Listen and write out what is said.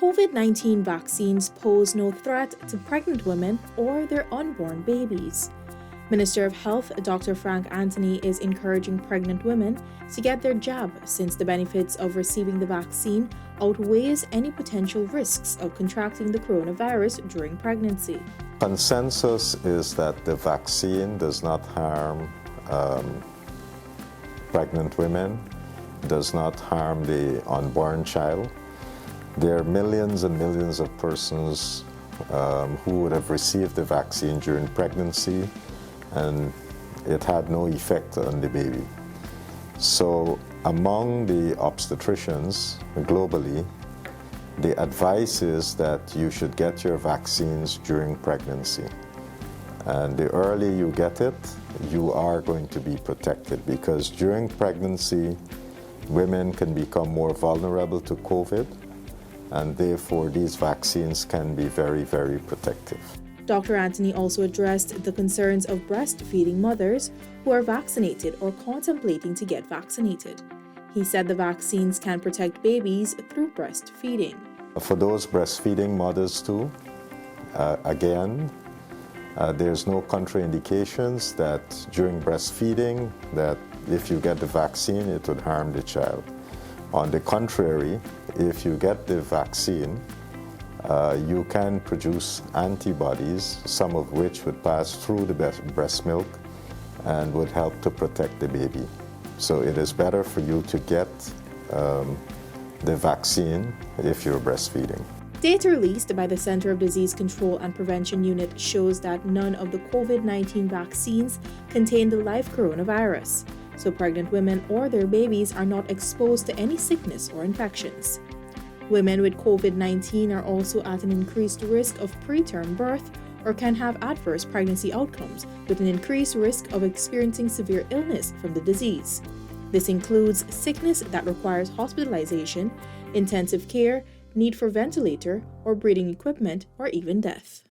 COVID-19 vaccines pose no threat to pregnant women or their unborn babies. Minister of Health Dr. Frank Anthony is encouraging pregnant women to get their jab since the benefits of receiving the vaccine outweighs any potential risks of contracting the coronavirus during pregnancy. Consensus is that the vaccine does not harm pregnant women, does not harm the unborn child. There are millions and millions of persons who would have received the vaccine during pregnancy and it had no effect on the baby. So among the obstetricians globally, the advice is that you should get your vaccines during pregnancy. And the earlier you get it, you are going to be protected because during pregnancy, women can become more vulnerable to COVID, and therefore these vaccines can be very, very protective. Dr. Anthony also addressed the concerns of breastfeeding mothers who are vaccinated or contemplating to get vaccinated. He said the vaccines can protect babies through breastfeeding. For those breastfeeding mothers too, there's no contraindications that during breastfeeding that if you get the vaccine, it would harm the child. On the contrary, if you get the vaccine, you can produce antibodies, some of which would pass through the breast milk and would help to protect the baby. So it is better for you to get the vaccine if you're breastfeeding. Data released by the Center of Disease Control and Prevention Unit shows that none of the COVID-19 vaccines contain the live coronavirus, so pregnant women or their babies are not exposed to any sickness or infections. Women with COVID-19 are also at an increased risk of preterm birth or can have adverse pregnancy outcomes with an increased risk of experiencing severe illness from the disease. This includes sickness that requires hospitalization, intensive care, need for ventilator or breathing equipment, or even death.